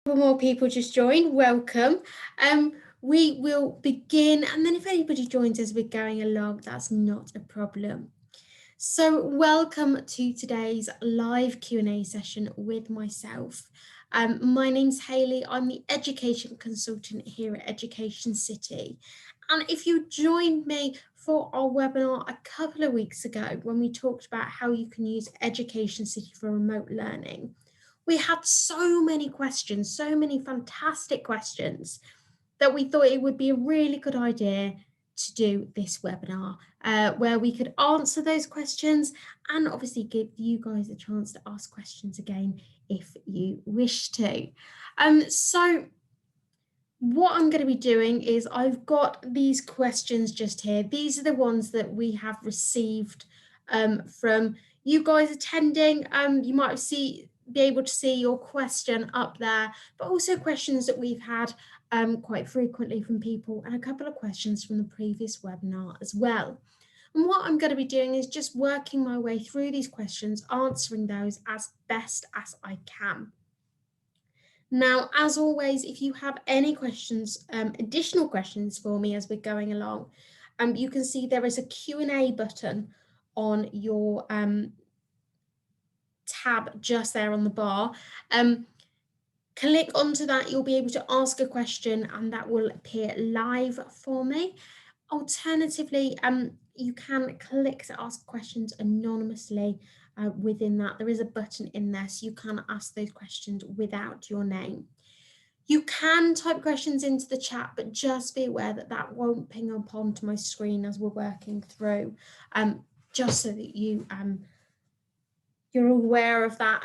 More people just joined, welcome. We will begin, and then if anybody joins as we're going along, that's not a problem. So welcome to today's live Q&A session with myself. My name's Hayley. I'm the education consultant here at Education City. And if you joined me for our webinar a couple of weeks ago when we talked about how you can use Education City for remote learning, we had so many questions, so many fantastic questions, that we thought it would be a really good idea to do this webinar where we could answer those questions and obviously give you guys a chance to ask questions again if you wish to. So what I'm going to be doing is I've got these questions just here. These are the ones that we have received from you guys attending. You might be able to see your question up there, but also questions that we've had quite frequently from people, and a couple of questions from the previous webinar as well. And what I'm going to be doing is just working my way through these questions, answering those as best as I can. Now, as always, if you have any questions, additional questions for me as we're going along, you can see there is a Q&A button on your tab just there on the bar. Click onto that, you'll be able to ask a question and that will appear live for me. Alternatively, you can click to ask questions anonymously within that. There is a button in there, so you can ask those questions without your name. You can type questions into the chat, but just be aware that that won't ping up onto my screen as we're working through, just so that you're aware of that.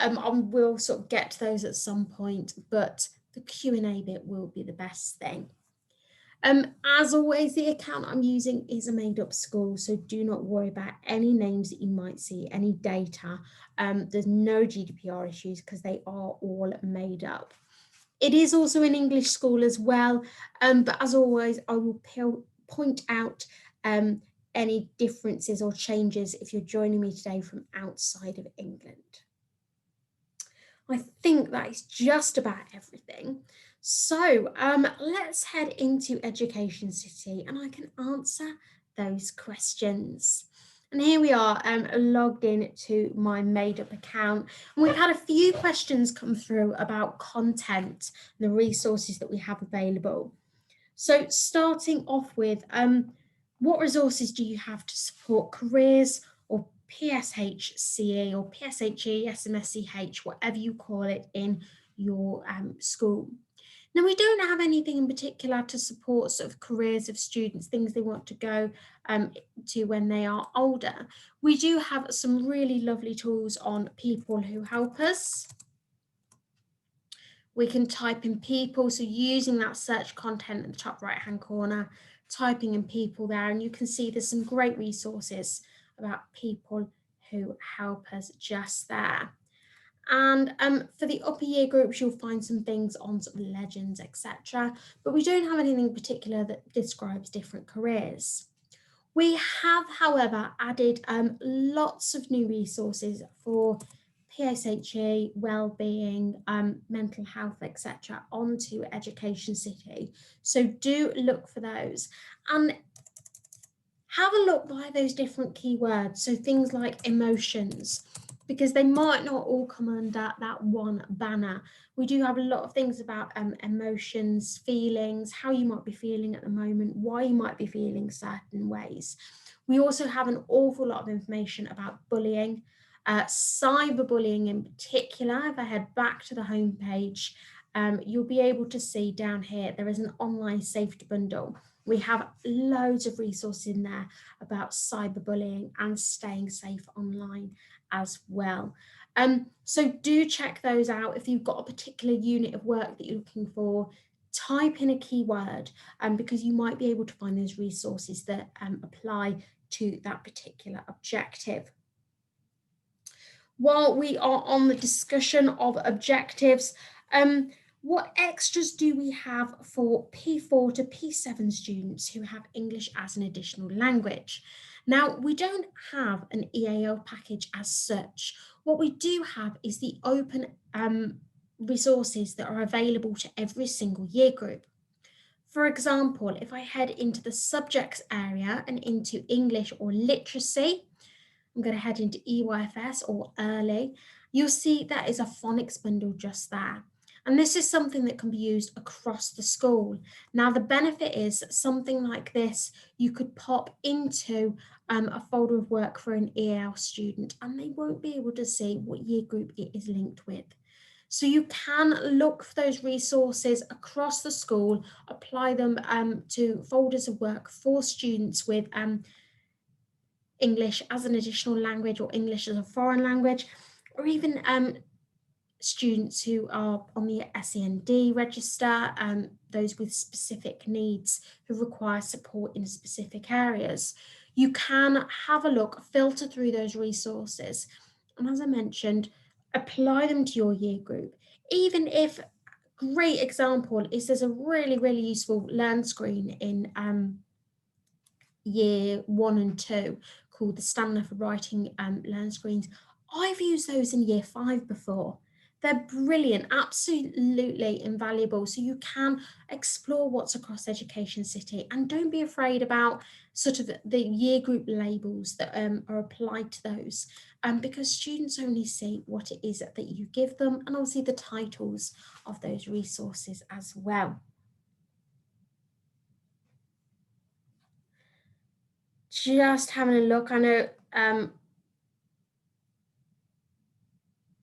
We'll sort of get to those at some point, but the Q&A bit will be the best thing. As always, the account I'm using is a made-up school, so do not worry about any names that you might see, any data. There's no GDPR issues because they are all made up. It is also an English school as well, but as always, I will point out any differences or changes if you're joining me today from outside of England. I think that is just about everything. So let's head into Education City and I can answer those questions. And here we are logged in to my made-up account. And we've had a few questions come through about content, the resources that we have available. So starting off with, what resources do you have to support careers or PSHCE or PSHE, SMSCH, whatever you call it in your school? Now, we don't have anything in particular to support sort of careers of students, things they want to go to when they are older. We do have some really lovely tools on People Who Help Us. We can type in people, so using that search content in the top right-hand corner, typing in people there, and you can see there's some great resources about people who help us just there. And for the upper year groups, you'll find some things on sort of legends, etc. But we don't have anything in particular that describes different careers. We have, however, added lots of new resources for PSHE, wellbeing, mental health, etc. onto Education City. So do look for those. And have a look by those different keywords. So things like emotions, because they might not all come under that one banner. We do have a lot of things about emotions, feelings, how you might be feeling at the moment, why you might be feeling certain ways. We also have an awful lot of information about bullying, cyberbullying in particular. If I head back to the homepage, you'll be able to see down here, there is an online safety bundle. We have loads of resources in there about cyberbullying and staying safe online as well. So do check those out. If you've got a particular unit of work that you're looking for, type in a keyword because you might be able to find those resources that apply to that particular objective. While we are on the discussion of objectives, what extras do we have for P4 to P7 students who have English as an additional language? Now, we don't have an EAL package as such. What we do have is the open resources that are available to every single year group. For example, if I head into the subjects area and into English or literacy, I'm going to head into EYFS or early, you'll see that is a phonics bundle just there. And this is something that can be used across the school. Now, the benefit is something like this, you could pop into a folder of work for an EL student and they won't be able to see what year group it is linked with. So you can look for those resources across the school, apply them to folders of work for students with English as an additional language or English as a foreign language, or even students who are on the SEND register, those with specific needs who require support in specific areas. You can have a look, filter through those resources, and as I mentioned, apply them to your year group. Even if, great example is there's a really, really useful learn screen in year 1 and 2 called the Stamina for Writing learn screens. I've used those in year 5 before. They're brilliant, absolutely invaluable. So you can explore what's across Education City and don't be afraid about sort of the year group labels that are applied to those because students only see what it is that you give them and obviously the titles of those resources as well. Just having a look, I know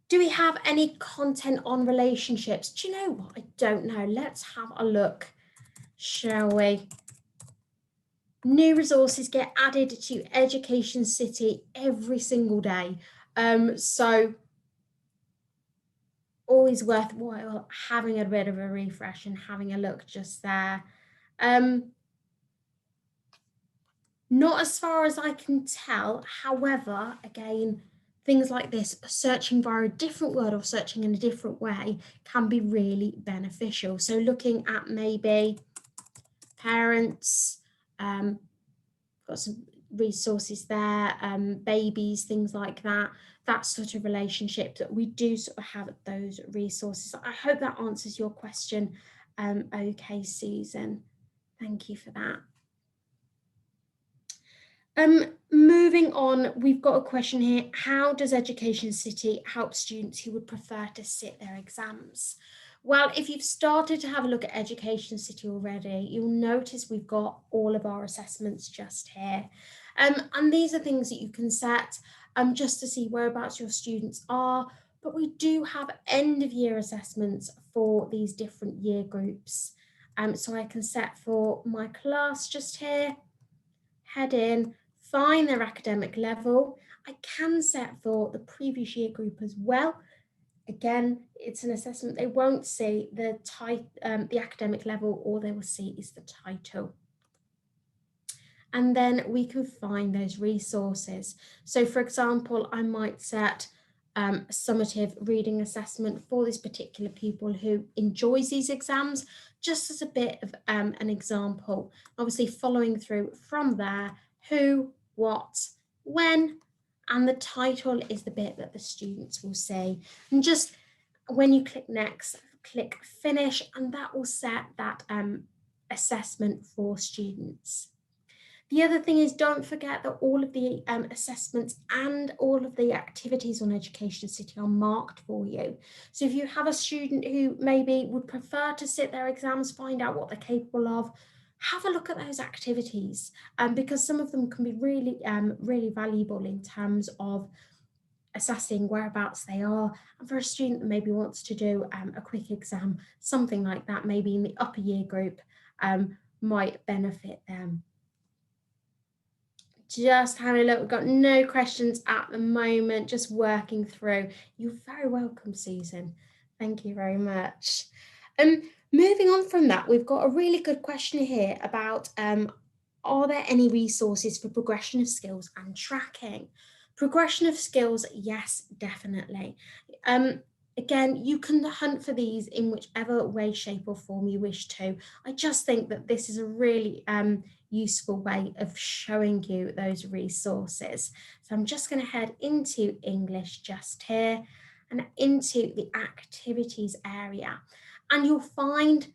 do we have any content on relationships? Do you know what? I don't know. Let's have a look, shall we? New resources get added to Education City every single day. So always worthwhile having a bit of a refresh and having a look just there. Not as far as I can tell. However, again, things like this, searching via a different word or searching in a different way can be really beneficial. So looking at maybe parents, got some resources there, babies, things like that sort of relationship that we do sort of have those resources. I hope that answers your question. Okay, Susan, thank you for that. Moving on, we've got a question here. How does Education City help students who would prefer to sit their exams? Well, if you've started to have a look at Education City already, you'll notice we've got all of our assessments just here. And these are things that you can set just to see whereabouts your students are. But we do have end of year assessments for these different year groups. So I can set for my class just here, head in, find their academic level. I can set for the previous year group as well. Again, it's an assessment. They won't see the academic level, all they will see is the title. And then we can find those resources. So for example, I might set a summative reading assessment for this particular pupil who enjoys these exams, just as a bit of an example. Obviously following through from there, who, what, when, and the title is the bit that the students will see. And just when you click next, click finish, and that will set that assessment for students. The other thing is, don't forget that all of the assessments and all of the activities on Education City are marked for you. So if you have a student who maybe would prefer to sit their exams, find out what they're capable of, have a look at those activities because some of them can be really, really valuable in terms of assessing whereabouts they are. And for a student that maybe wants to do a quick exam, something like that, maybe in the upper year group, might benefit them. Just having a look, we've got no questions at the moment, just working through. You're very welcome, Susan. Thank you very much. Moving on from that, we've got a really good question here about are there any resources for progression of skills and tracking? Progression of skills, yes, definitely. Again, you can hunt for these in whichever way, shape or form you wish to. I just think that this is a really useful way of showing you those resources. So I'm just going to head into English just here. and into the activities area. And you'll find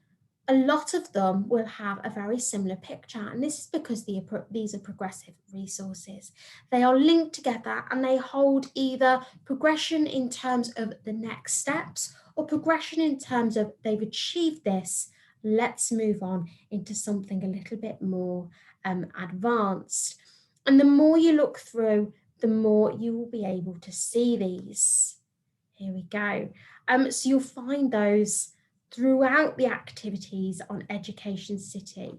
a lot of them will have a very similar picture, and this is because these are progressive resources. They are linked together and they hold either progression in terms of the next steps or progression in terms of they've achieved this, let's move on into something a little bit more advanced. And the more you look through, the more you will be able to see these. Here we go. So you'll find those throughout the activities on Education City.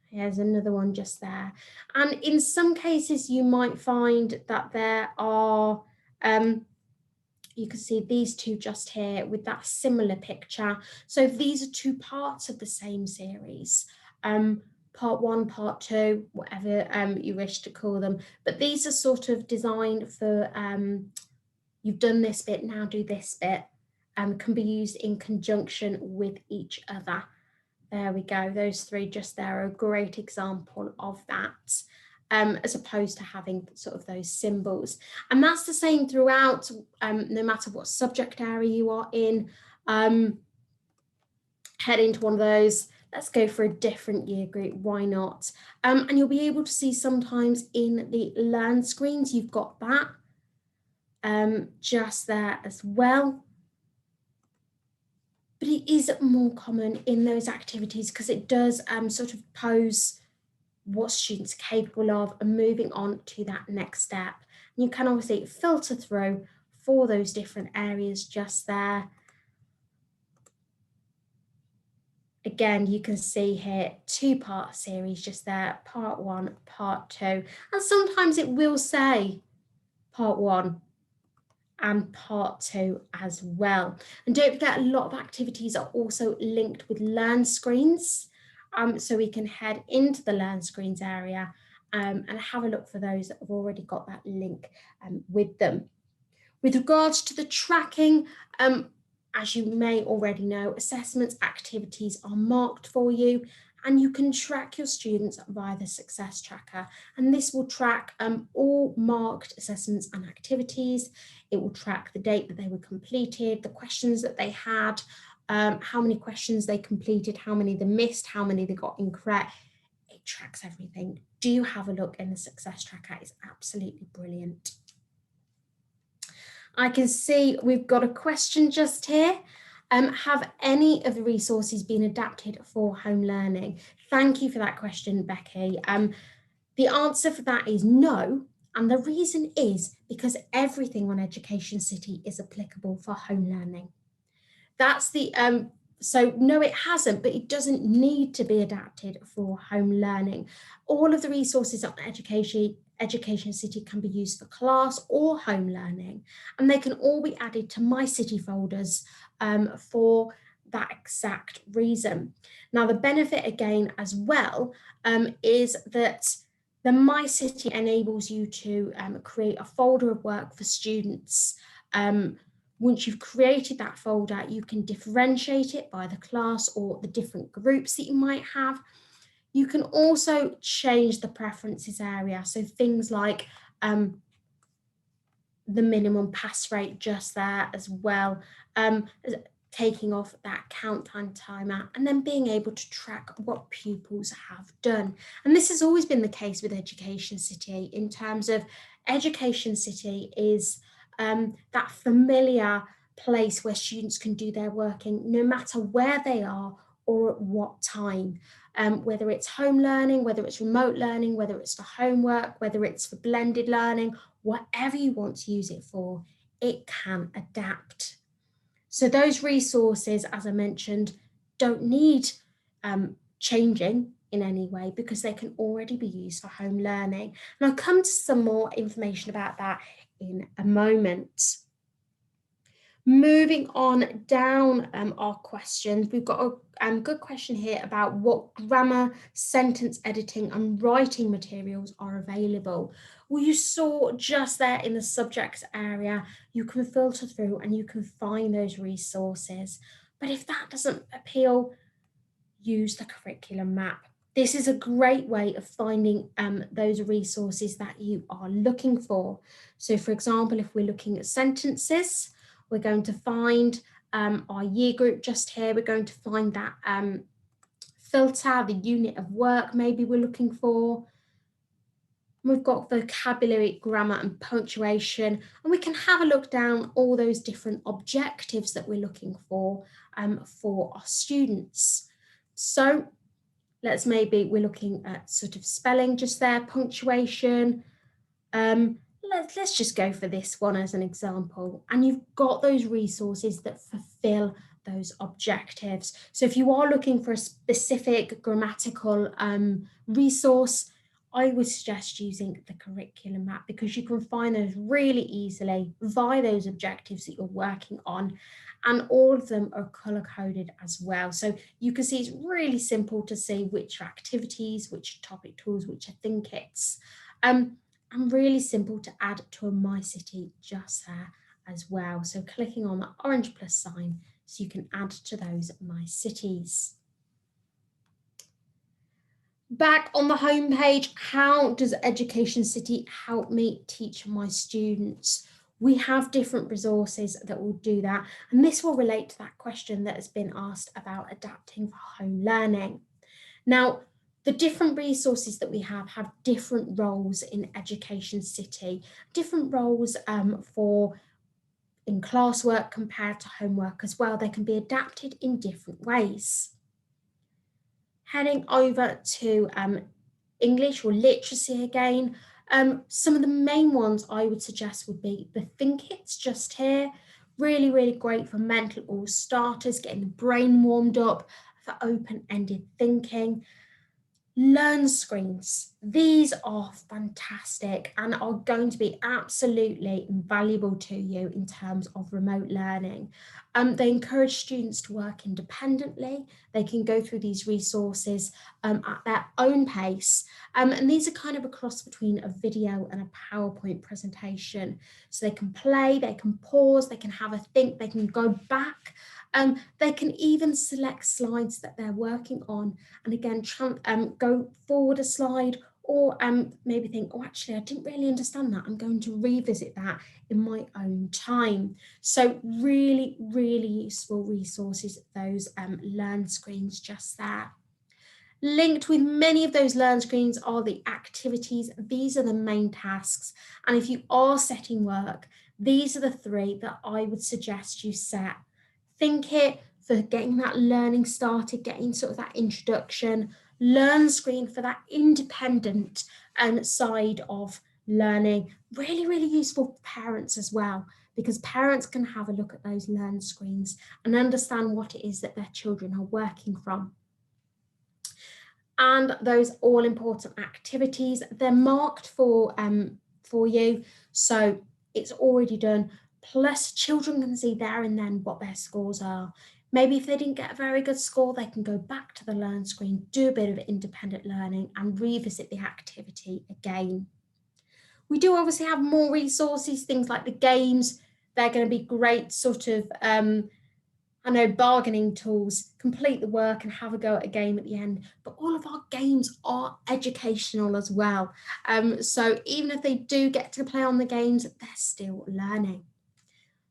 Here's another one just there. And in some cases, you might find that there are, you can see these two just here with that similar picture. So these are two parts of the same series. Part 1, part 2, whatever you wish to call them. But these are sort of designed for, you've done this bit, now do this bit. Can be used in conjunction with each other. There we go. Those three just there are a great example of that, as opposed to having sort of those symbols. And that's the same throughout, no matter what subject area you are in. Head into one of those. Let's go for a different year group. Why not? And you'll be able to see sometimes in the Learn screens, you've got that just there as well. But it is more common in those activities because it does sort of pose what students are capable of and moving on to that next step. And you can obviously filter through for those different areas just there. Again, you can see here 2-part series just there, part 1, part 2. And sometimes it will say part 1 and part 2 as well. And don't forget, a lot of activities are also linked with Learn screens. So we can head into the Learn screens area and have a look for those that have already got that link with them. With regards to the tracking, as you may already know, assessments activities are marked for you, and you can track your students via the Success Tracker. And this will track all marked assessments and activities. It will track the date that they were completed, the questions that they had, how many questions they completed, how many they missed, how many they got incorrect. It tracks everything. Do have a look in the Success Tracker. It's absolutely brilliant. I can see we've got a question just here. Have any of the resources been adapted for home learning? Thank you for that question, Becky. The answer for that is no. And the reason is because everything on Education City is applicable for home learning. That's the, so no, it hasn't, but it doesn't need to be adapted for home learning. All of the resources on Education City can be used for class or home learning, and they can all be added to My City folders for that exact reason. Now, the benefit again as well is that the My City enables you to create a folder of work for students. Once you've created that folder, you can differentiate it by the class or the different groups that you might have. You can also change the preferences area. So things like the minimum pass rate just there as well, taking off that count time timer, and then being able to track what pupils have done. And this has always been the case with Education City in terms of Education City is that familiar place where students can do their working no matter where they are or at what time, whether it's home learning, whether it's remote learning, whether it's for homework, whether it's for blended learning, whatever you want to use it for, it can adapt. So those resources, as I mentioned, don't need changing in any way because they can already be used for home learning. And I'll come to some more information about that in a moment. Moving on down our questions, we've got a good question here about what grammar, sentence editing and writing materials are available. Well, you saw just there in the subjects area, you can filter through and you can find those resources. But if that doesn't appeal, use the curriculum map. This is a great way of finding those resources that you are looking for. So for example, if we're looking at sentences, We're going to find our year group just here. We're going to find that filter, the unit of work maybe we're looking for. We've got vocabulary, grammar and punctuation, and we can have a look down all those different objectives that we're looking for our students. So we're looking at sort of spelling just there, punctuation. Let's just go for this one as an example. And you've got those resources that fulfill those objectives. So if you are looking for a specific grammatical resource, I would suggest using the curriculum map because you can find those really easily via those objectives that you're working on. And all of them are color coded as well. So you can see it's really simple to see which are activities, which are topic tools, which are think it's. And really simple to add to a My City just there as well. So clicking on the orange plus sign so you can add to those My Cities. Back on the home page, how does Education City help me teach my students? We have different resources that will do that. And this will relate to that question that has been asked about adapting for home learning. Now, the different resources that we have different roles in Education City, different roles in classwork compared to homework as well. They can be adapted in different ways. Heading over to English or literacy again, some of the main ones I would suggest would be the Think It's just here. Really, really great for mental all starters, getting the brain warmed up for open-ended thinking. Learn screens. These are fantastic and are going to be absolutely invaluable to you in terms of remote learning. They encourage students to work independently. They can go through these resources at their own pace. And these are kind of a cross between a video and a PowerPoint presentation. So they can play, they can pause, they can have a think, they can go back. They can even select slides that they're working on and again go forward a slide or maybe think, oh, actually, I didn't really understand that. I'm going to revisit that in my own time. So really, really useful resources, those Learn screens just there. Linked with many of those Learn screens are the activities. These are the main tasks. And if you are setting work, these are the 3 that I would suggest you set. Think It for getting that learning started, getting sort of that introduction. Learn screen for that independent side of learning. Really, really useful for parents as well, because parents can have a look at those Learn screens and understand what it is that their children are working from. And those all important activities, they're marked for you. So it's already done. Plus children can see there and then what their scores are. Maybe if they didn't get a very good score, they can go back to the Learn screen, do a bit of independent learning and revisit the activity again. We do obviously have more resources, things like the games. They're going to be great sort of bargaining tools, complete the work and have a go at a game at the end. But all of our games are educational as well. So even if they do get to play on the games, they're still learning.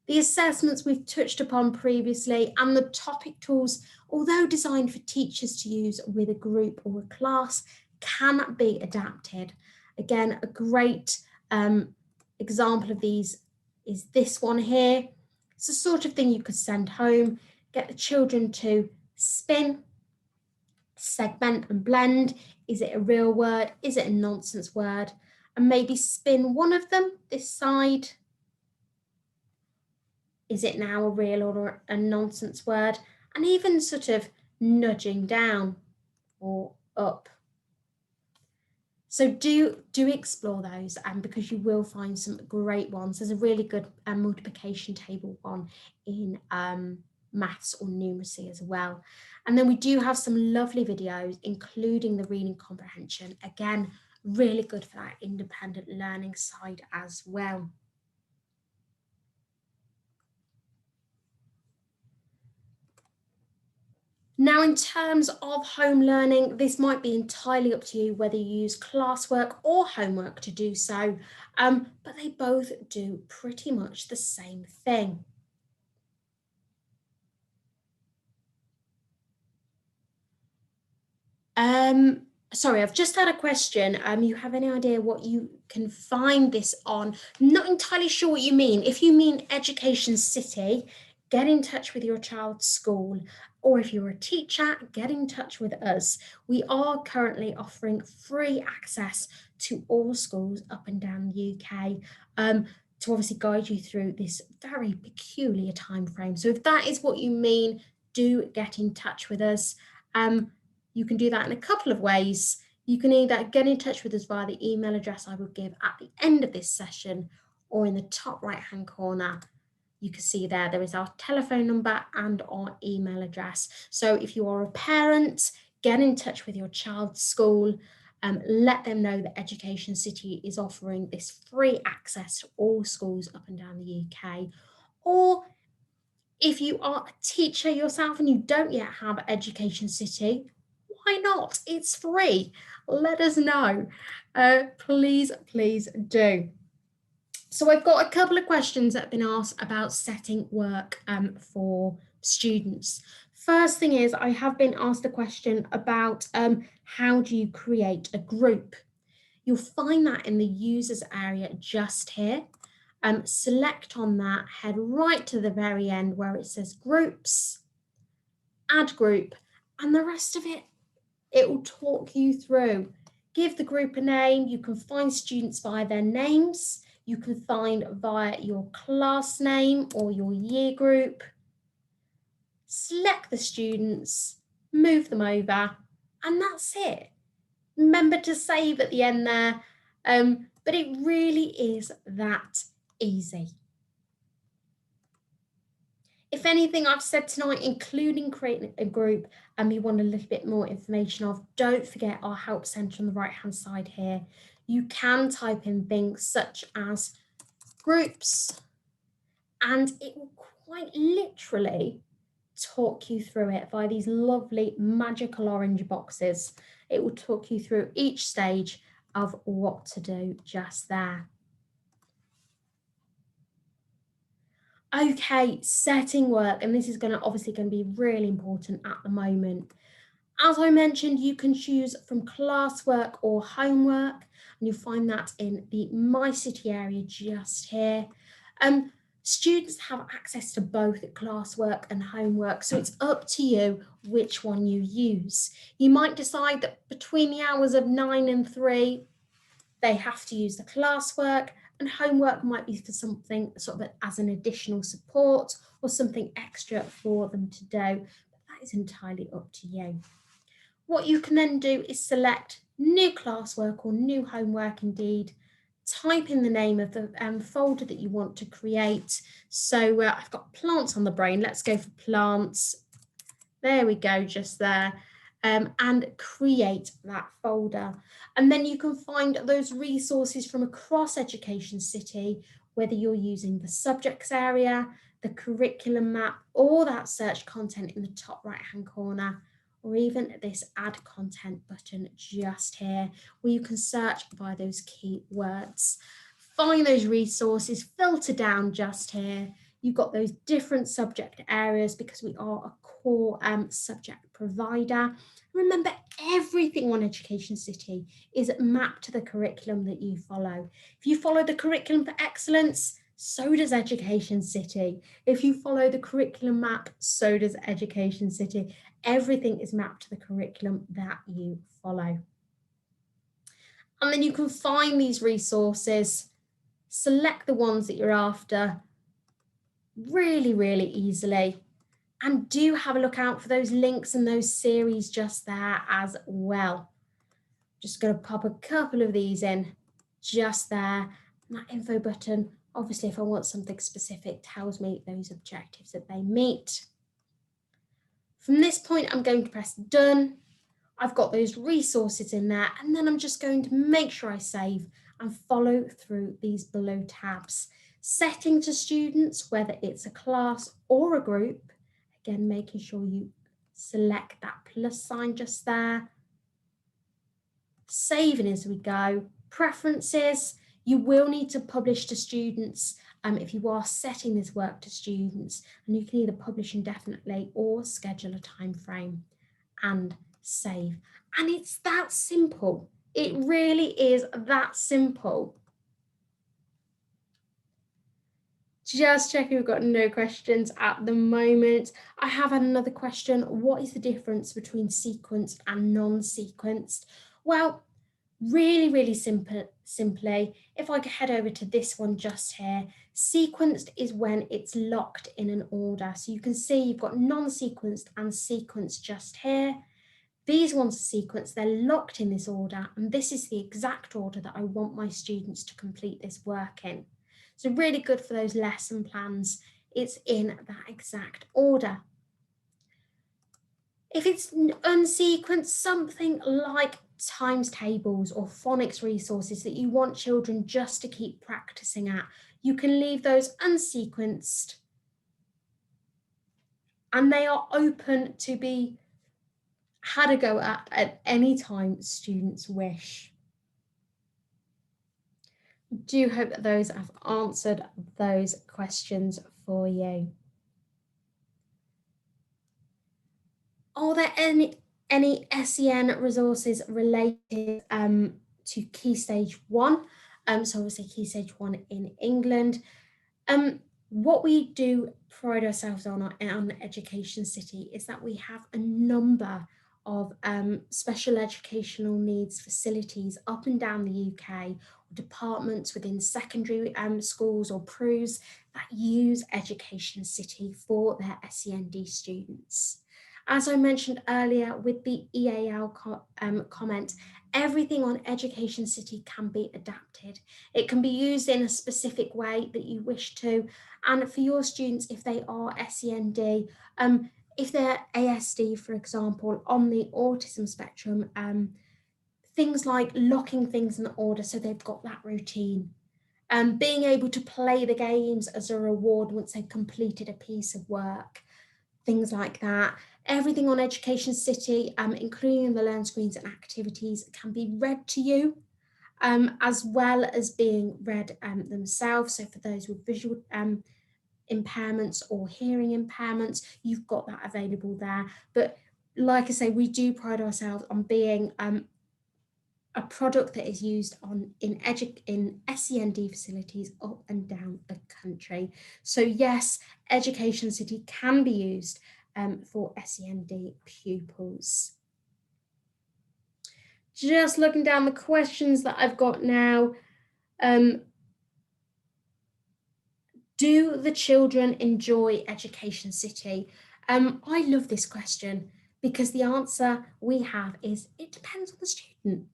The assessments we've touched upon previously and the topic tools, although designed for teachers to use with a group or a class, can be adapted. Again, a great example of these is this one here. It's the sort of thing you could send home, get the children to spin, segment and blend. Is it a real word? Is it a nonsense word? And maybe spin one of them this side. Is it now a real or a nonsense word? And even sort of nudging down or up. So do explore those because you will find some great ones. There's a really good multiplication table one in maths or numeracy as well. And then we do have some lovely videos, including the reading comprehension. Again, really good for that independent learning side as well. Now, in terms of home learning, this might be entirely up to you whether you use classwork or homework to do so, but they both do pretty much the same thing. Sorry, I've just had a question. You have any idea what you can find this on? Not entirely sure what you mean. If you mean Education City, get in touch with your child's school. Or if you're a teacher, get in touch with us. We are currently offering free access to all schools up and down the UK, to obviously guide you through this very peculiar time frame. So if that is what you mean, do get in touch with us. You can do that in a couple of ways. You can either get in touch with us via the email address I will give at the end of this session, or in the top right hand corner, you can see there is our telephone number and our email address. So if you are a parent, get in touch with your child's school, let them know that Education City is offering this free access to all schools up and down the UK. Or if you are a teacher yourself and you don't yet have Education City, why not? It's free. Let us know. Please, please do. So I've got a couple of questions that have been asked about setting work for students. First thing is, I have been asked a question about how do you create a group? You'll find that in the users area just here. Select on that, head right to the very end where it says groups, add group, and the rest of it will talk you through. Give the group a name. You can find students via their names. You can find via your class name or your year group. Select the students, move them over, and that's it. Remember to save at the end there, but it really is that easy. If anything I've said tonight, including creating a group, and you want a little bit more information of, don't forget our help centre on the right hand side here. You can type in things such as groups, and it will quite literally talk you through it via these lovely magical orange boxes. It will talk you through each stage of what to do just there. Okay, setting work, and this is obviously going to be really important at the moment. As I mentioned, you can choose from classwork or homework, and you'll find that in the My City area just here. Students have access to both classwork and homework, so it's up to you which one you use. You might decide that between the hours of 9 and 3, they have to use the classwork, and homework might be for something sort of as an additional support or something extra for them to do. But that is entirely up to you. What you can then do is select new classwork or new homework indeed, type in the name of the folder that you want to create. So I've got plants on the brain. Let's go for plants. There we go, just there. And create that folder. And then you can find those resources from across Education City, whether you're using the subjects area, the curriculum map, or that search content in the top right-hand corner, or even this add content button just here, where you can search by those keywords. Find those resources, filter down just here. You've got those different subject areas because we are a core subject provider. Remember, everything on Education City is mapped to the curriculum that you follow. If you follow the curriculum for excellence, so does Education City. If you follow the curriculum map, so does Education City. Everything is mapped to the curriculum that you follow. And then you can find these resources, select the ones that you're after really, really easily. And do have a look out for those links and those series just there as well. Just going to pop a couple of these in just there. And that info button, obviously, if I want something specific, tells me those objectives that they meet. From this point, I'm going to press done. I've got those resources in there, and then I'm just going to make sure I save and follow through these below tabs. Setting to students, whether it's a class or a group, again, making sure you select that plus sign just there. Saving as we go. Preferences, you will need to publish to students if you are setting this work to students, and you can either publish indefinitely or schedule a time frame. And save. And it's that simple. It really is that simple. Just checking we've got no questions at the moment. I have had another question. What is the difference between sequenced and non-sequenced? Well, really simply, if I head over to this one just here, sequenced is when it's locked in an order. So you can see you've got non-sequenced and sequenced just here. These ones are sequenced, they're locked in this order, and this is the exact order that I want my students to complete this work in. So really good for those lesson plans. It's in that exact order. If it's unsequenced, something like times tables or phonics resources that you want children just to keep practicing at, you can leave those unsequenced, and they are open to be had a go at any time students wish. Do hope that those have answered those questions for you. Are there any SEN resources related to Key Stage 1? So obviously Key Stage 1 in England. What we do pride ourselves on Education City is that we have a number of special educational needs facilities up and down the UK, departments within secondary schools or PRUs that use Education City for their SEND students. As I mentioned earlier with the EAL comment, everything on Education City can be adapted. It can be used in a specific way that you wish to. And for your students, if they are SEND, if they're ASD, for example, on the autism spectrum, things like locking things in order so they've got that routine. Being able to play the games as a reward once they've completed a piece of work, things like that. Everything on Education City, including the learn screens and activities, can be read to you, as well as being read themselves. So for those with visual impairments or hearing impairments, you've got that available there. But like I say, we do pride ourselves on being a product that is used in SEND facilities up and down the country. So yes, Education City can be used for SEND pupils. Just looking down the questions that I've got now. Do the children enjoy Education City? I love this question because the answer we have is it depends on the student.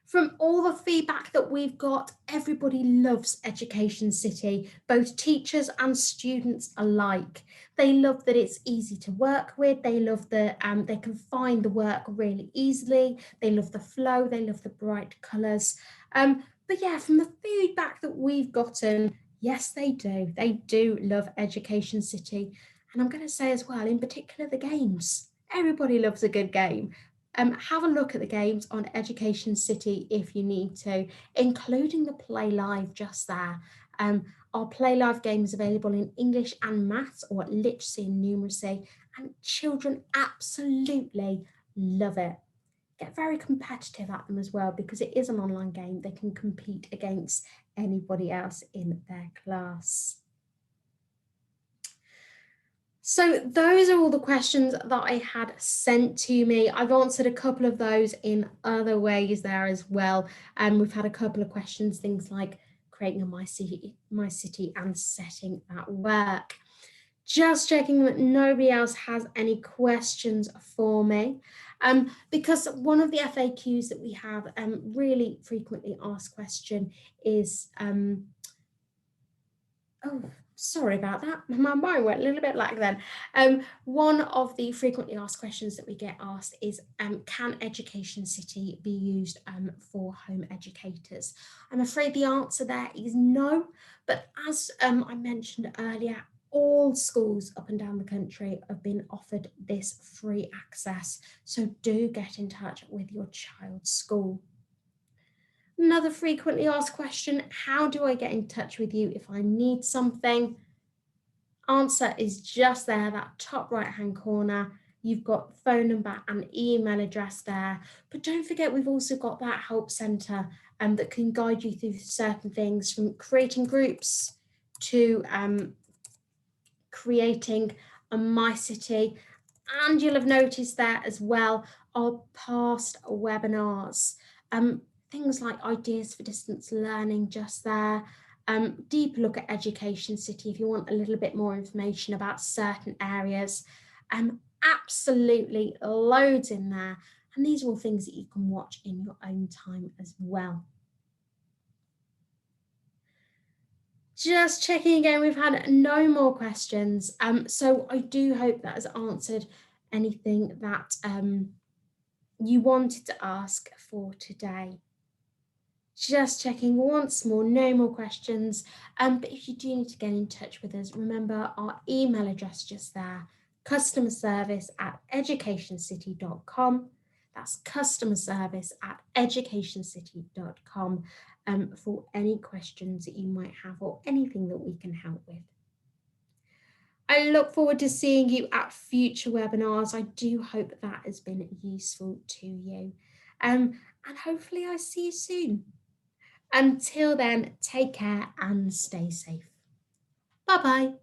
From all the feedback that we've got, everybody loves Education City, both teachers and students alike. They love that it's easy to work with. They love that they can find the work really easily. They love the flow. They love the bright colours. But yeah, from the feedback that we've gotten, yes, they do. They do love Education City. And I'm going to say as well, in particular, the games. Everybody loves a good game. Have a look at the games on Education City if you need to, including the Play Live just there. Our Play Live game is available in English and Maths, or Literacy and Numeracy, and children absolutely love it. Get very competitive at them as well because it is an online game. They can compete against anybody else in their class. So those are all the questions that I had sent to me. I've answered a couple of those in other ways there as well. We've had a couple of questions, things like creating a My City and setting that work. Just checking that nobody else has any questions for me. Because one of the FAQs that we have really frequently asked question is, oh, sorry about that. My mind went a little bit like then. One of the frequently asked questions that we get asked is, can Education City be used for home educators? I'm afraid the answer there is no, but as I mentioned earlier, all schools up and down the country have been offered this free access. So do get in touch with your child's school. Another frequently asked question, how do I get in touch with you if I need something? Answer is just there, that top right-hand corner. You've got phone number and email address there. But don't forget, we've also got that help centre that can guide you through certain things, from creating groups to creating a My City. And you'll have noticed there as well our past webinars. Things like ideas for distance learning just there. Deeper look at Education City if you want a little bit more information about certain areas. Absolutely loads in there. And these are all things that you can watch in your own time as well. Just checking again, we've had no more questions. So I do hope that has answered anything that you wanted to ask for today. Just checking once more, no more questions. But if you do need to get in touch with us, remember our email address just there, customerservice@educationcity.com. That's customerservice@educationcity.com for any questions that you might have or anything that we can help with. I look forward to seeing you at future webinars. I do hope that has been useful to you. And hopefully I see you soon. Until then, take care and stay safe. Bye-bye.